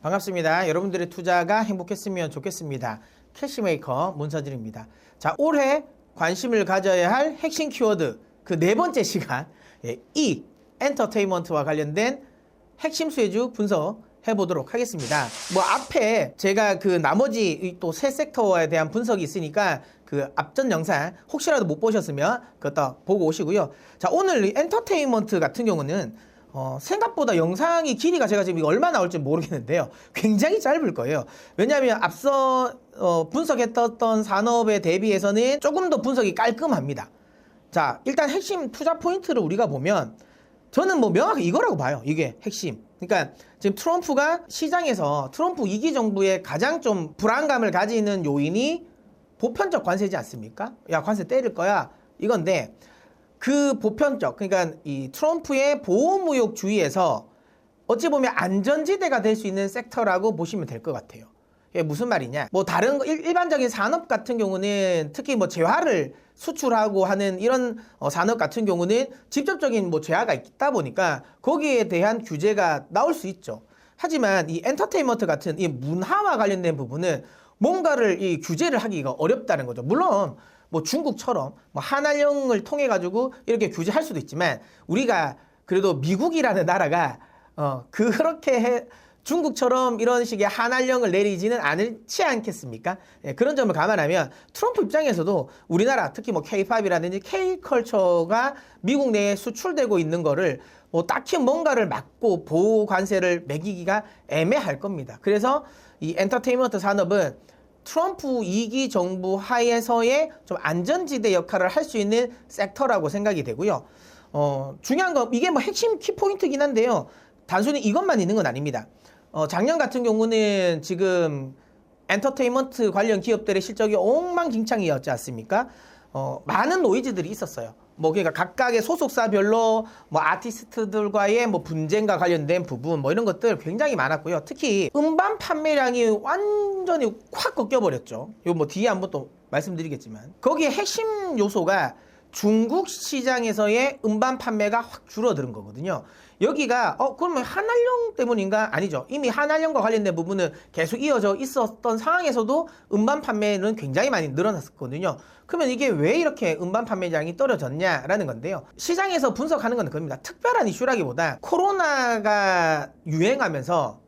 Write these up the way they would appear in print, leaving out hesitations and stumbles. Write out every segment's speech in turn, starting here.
반갑습니다. 여러분들의 투자가 행복했으면 좋겠습니다. 캐시메이커 문서진입니다. 자, 올해 관심을 가져야 할 핵심 키워드 그 네 번째 시간 이 엔터테인먼트와 관련된 핵심 수혜주 분석해 보도록 하겠습니다. 뭐 앞에 제가 그 나머지 또 세 섹터에 대한 분석이 있으니까 그 앞전 영상 혹시라도 못 보셨으면 그것도 보고 오시고요. 자, 오늘 이 엔터테인먼트 같은 경우는 생각보다 영상이 길이가 제가 지금 얼마 나올지 모르겠는데요. 굉장히 짧을 거예요. 왜냐하면 앞서 분석했던 산업에 대비해서는 조금 더 분석이 깔끔합니다. 자, 일단 핵심 투자 포인트를 우리가 보면 저는 뭐 명확히 이거라고 봐요. 이게 핵심. 그러니까 지금 트럼프가 시장에서 트럼프 2기 정부의 가장 좀 불안감을 가지는 요인이 보편적 관세지 않습니까? 야, 관세 때릴 거야. 이건데 그 보편적, 그러니까 이 트럼프의 보호무역주의에서 어찌 보면 안전지대가 될 수 있는 섹터라고 보시면 될 것 같아요. 이게 무슨 말이냐? 뭐 다른 일반적인 산업 같은 경우는 특히 뭐 재화를 수출하고 하는 이런 산업 같은 경우는 직접적인 뭐 재화가 있다 보니까 거기에 대한 규제가 나올 수 있죠. 하지만 이 엔터테인먼트 같은 이 문화와 관련된 부분은 뭔가를 이 규제를 하기가 어렵다는 거죠. 물론 뭐 중국처럼 뭐 한알령을 통해 가지고 이렇게 규제할 수도 있지만 우리가 그래도 미국이라는 나라가 그렇게 중국처럼 이런 식의 한알령을 내리지는 않지 않겠습니까? 예, 그런 점을 감안하면 트럼프 입장에서도 우리나라 특히 뭐 K-팝이라든지 K-컬처가 미국 내에 수출되고 있는 거를 뭐 딱히 뭔가를 막고 보호 관세를 매기기가 애매할 겁니다. 그래서 이 엔터테인먼트 산업은 트럼프 2기 정부 하에서의 좀 안전지대 역할을 할 수 있는 섹터라고 생각이 되고요. 중요한 건 이게 뭐 핵심 키포인트긴 한데요. 단순히 이것만 있는 건 아닙니다. 작년 같은 경우는 지금 엔터테인먼트 관련 기업들의 실적이 엉망진창이었지 않습니까? 많은 노이즈들이 있었어요. 뭐 그러니까 각각의 소속사별로 뭐 아티스트들과의 뭐 분쟁과 관련된 부분 뭐 이런 것들 굉장히 많았고요. 특히 음반 판매량이 완전히 확 꺾여버렸죠. 이거 뭐 뒤에 한번 또 말씀드리겠지만 거기에 핵심 요소가 중국 시장에서의 음반 판매가 확 줄어드는 거거든요. 여기가 그러면 한알령 때문인가? 아니죠. 이미 한알령과 관련된 부분은 계속 이어져 있었던 상황에서도 음반 판매는 굉장히 많이 늘어났었거든요. 그러면 이게 왜 이렇게 음반 판매량이 떨어졌냐라는 건데요. 시장에서 분석하는 건 그겁니다. 특별한 이슈라기보다 코로나가 유행하면서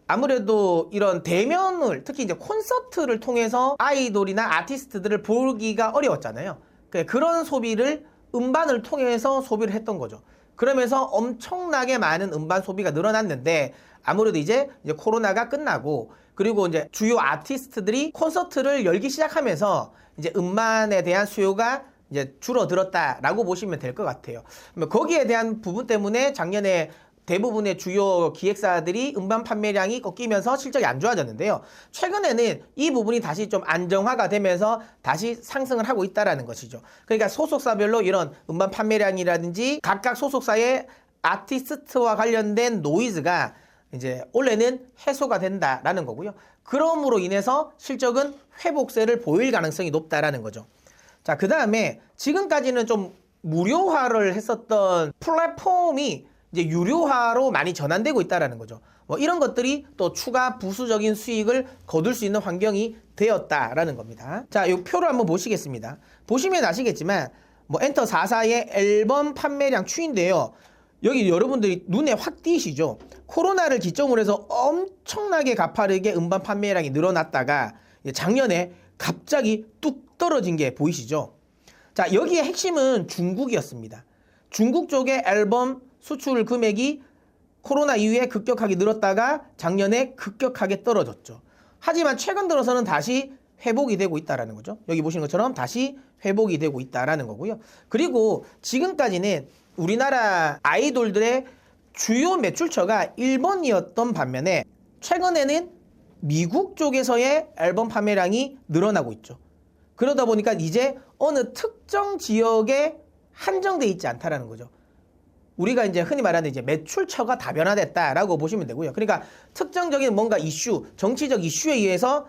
아무래도 이런 대면을 특히 이제 콘서트를 통해서 아이돌이나 아티스트들을 보기가 어려웠잖아요. 그런 소비를 음반을 통해서 소비를 했던 거죠. 그러면서 엄청나게 많은 음반 소비가 늘어났는데 아무래도 이제 코로나가 끝나고 그리고 이제 주요 아티스트들이 콘서트를 열기 시작하면서 이제 음반에 대한 수요가 이제 줄어들었다라고 보시면 될 것 같아요. 거기에 대한 부분 때문에 작년에 대부분의 주요 기획사들이 음반 판매량이 꺾이면서 실적이 안 좋아졌는데요. 최근에는 이 부분이 다시 좀 안정화가 되면서 다시 상승을 하고 있다는 것이죠. 그러니까 소속사별로 이런 음반 판매량이라든지 각각 소속사의 아티스트와 관련된 노이즈가 이제 올해는 해소가 된다라는 거고요. 그럼으로 인해서 실적은 회복세를 보일 가능성이 높다라는 거죠. 자, 그 다음에 지금까지는 좀 무료화를 했었던 플랫폼이 이제 유료화로 많이 전환되고 있다라는 거죠. 뭐 이런 것들이 또 추가 부수적인 수익을 거둘 수 있는 환경이 되었다라는 겁니다. 자, 이 표를 한번 보시겠습니다. 보시면 아시겠지만 뭐 엔터 44의 앨범 판매량 추인데요. 여기 여러분들이 눈에 확 띄시죠? 코로나를 기점으로 해서 엄청나게 가파르게 음반 판매량이 늘어났다가 작년에 갑자기 뚝 떨어진 게 보이시죠? 자, 여기에 핵심은 중국이었습니다. 중국 쪽의 앨범 수출 금액이 코로나 이후에 급격하게 늘었다가 작년에 급격하게 떨어졌죠. 하지만 최근 들어서는 다시 회복이 되고 있다는 거죠. 여기 보시는 것처럼 다시 회복이 되고 있다는 거고요. 그리고 지금까지는 우리나라 아이돌들의 주요 매출처가 일본이었던 반면에 최근에는 미국 쪽에서의 앨범 판매량이 늘어나고 있죠. 그러다 보니까 이제 어느 특정 지역에 한정돼 있지 않다라는 거죠. 우리가 이제 흔히 말하는 이제 매출처가 다변화됐다라고 보시면 되고요. 그러니까 특정적인 뭔가 이슈, 정치적 이슈에 의해서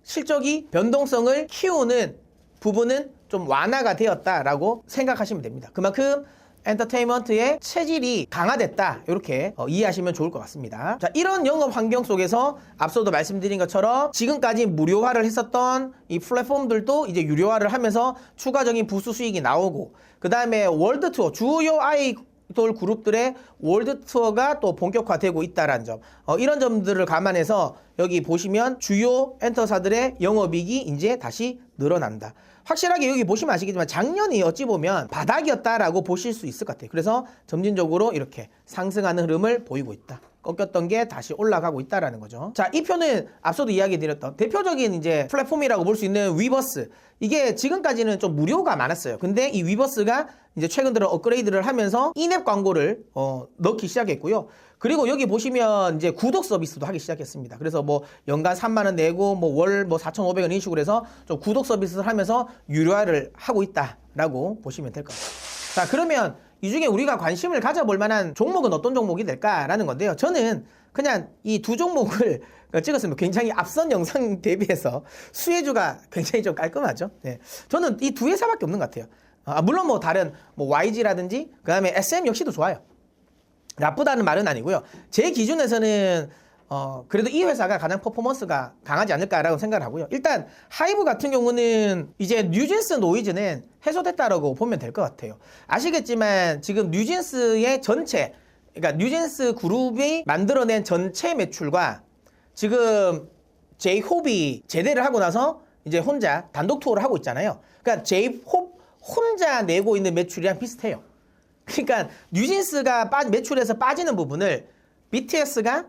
실적이 변동성을 키우는 부분은 좀 완화가 되었다라고 생각하시면 됩니다. 그만큼 엔터테인먼트의 체질이 강화됐다. 이렇게 이해하시면 좋을 것 같습니다. 자, 이런 영업 환경 속에서 앞서도 말씀드린 것처럼 지금까지 무료화를 했었던 이 플랫폼들도 이제 유료화를 하면서 추가적인 부수 수익이 나오고, 그 다음에 월드 투어, 주요 아이돌 그룹들의 월드 투어가 또 본격화되고 있다라는 점, 이런 점들을 감안해서 여기 보시면 주요 엔터사들의 영업이익이 이제 다시 늘어난다. 확실하게 여기 보시면 아시겠지만 작년이 어찌 보면 바닥이었다라고 보실 수 있을 것 같아요. 그래서 점진적으로 이렇게 상승하는 흐름을 보이고 있다. 꺾였던 게 다시 올라가고 있다라는 거죠. 자, 이 표는 앞서도 이야기 드렸던 대표적인 이제 플랫폼이라고 볼 수 있는 위버스. 이게 지금까지는 좀 무료가 많았어요. 근데 이 위버스가 이제 최근 들어 업그레이드를 하면서 인앱 광고를 넣기 시작했고요. 그리고 여기 보시면 이제 구독 서비스도 하기 시작했습니다. 그래서 뭐 연간 3만 원 내고 뭐 월 뭐 4,500원 이런 식으로 해서 좀 구독 서비스를 하면서 유료화를 하고 있다라고 보시면 될 것 같아요. 자, 그러면 이 중에 우리가 관심을 가져볼 만한 종목은 어떤 종목이 될까라는 건데요. 저는 그냥 이 두 종목을 찍었습니다. 굉장히 앞선 영상 대비해서 수혜주가 굉장히 좀 깔끔하죠. 네. 저는 이 두 회사밖에 없는 것 같아요. 물론 뭐 다른 뭐 YG라든지 그 다음에 SM 역시도 좋아요. 나쁘다는 말은 아니고요. 제 기준에서는 그래도 이 회사가 가장 퍼포먼스가 강하지 않을까라고 생각을 하고요. 일단 하이브 같은 경우는 이제 뉴진스 노이즈는 해소됐다라고 보면 될 것 같아요. 아시겠지만 지금 뉴진스의 전체, 그러니까 뉴진스 그룹이 만들어낸 전체 매출과 지금 제이홉이 제대를 하고 나서 이제 혼자 단독 투어를 하고 있잖아요. 그러니까 제이홉 혼자 내고 있는 매출이랑 비슷해요. 그러니까 뉴진스가 매출에서 빠지는 부분을 BTS가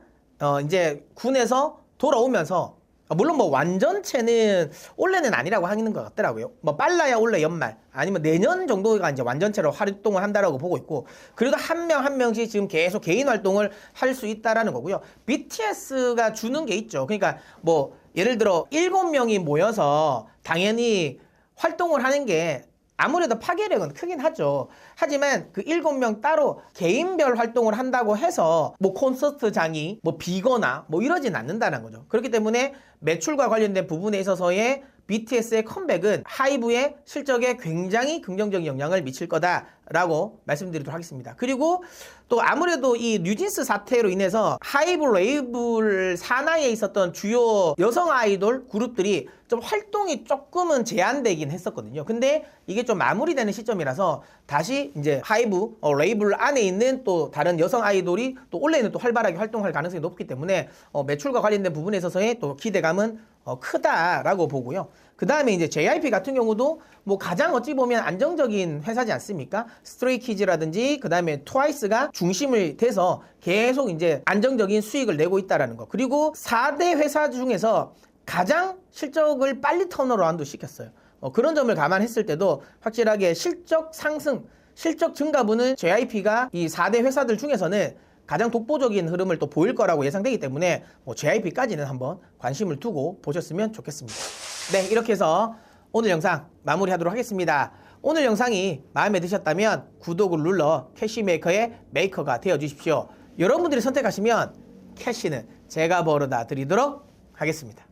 이제 군에서 돌아오면서, 물론 뭐 완전체는 올해는 아니라고 하는 것 같더라고요. 뭐 빨라야 올해 연말 아니면 내년 정도가 이제 완전체로 활동을 한다라고 보고 있고, 그래도 한 명 한 명씩 지금 계속 개인 활동을 할 수 있다라는 거고요. BTS가 주는 게 있죠. 그러니까 뭐 예를 들어 7명이 모여서 당연히 활동을 하는 게 아무래도 파괴력은 크긴 하죠. 하지만 그 7명 따로 개인별 활동을 한다고 해서 뭐 콘서트장이 뭐 비거나 뭐 이러진 않는다는 거죠. 그렇기 때문에 매출과 관련된 부분에 있어서의 BTS의 컴백은 하이브의 실적에 굉장히 긍정적인 영향을 미칠 거다라고 말씀드리도록 하겠습니다. 그리고 또 아무래도 이 뉴진스 사태로 인해서 하이브 레이블 산하에 있었던 주요 여성 아이돌 그룹들이 좀 활동이 조금은 제한되긴 했었거든요. 근데 이게 좀 마무리되는 시점이라서 다시 이제 하이브 레이블 안에 있는 또 다른 여성 아이돌이 또 올해는 또 활발하게 활동할 가능성이 높기 때문에 매출과 관련된 부분에 있어서의 또 기대감은 크다라고 보고요. 그 다음에 이제 JYP 같은 경우도 뭐 가장 어찌 보면 안정적인 회사지 않습니까? 스트레이키즈라든지 그 다음에 트와이스가 중심을 돼서 계속 이제 안정적인 수익을 내고 있다라는 거. 그리고 4대 회사 중에서 가장 실적을 빨리 턴어라운드 시켰어요. 그런 점을 감안했을 때도 확실하게 실적 상승, 실적 증가분은 JYP가 이 4대 회사들 중에서는 가장 독보적인 흐름을 또 보일 거라고 예상되기 때문에 JYP까지는 한번 관심을 두고 보셨으면 좋겠습니다. 네, 이렇게 해서 오늘 영상 마무리하도록 하겠습니다. 오늘 영상이 마음에 드셨다면 구독을 눌러 캐시메이커의 메이커가 되어 주십시오. 여러분들이 선택하시면 캐시는 제가 벌어다 드리도록 하겠습니다.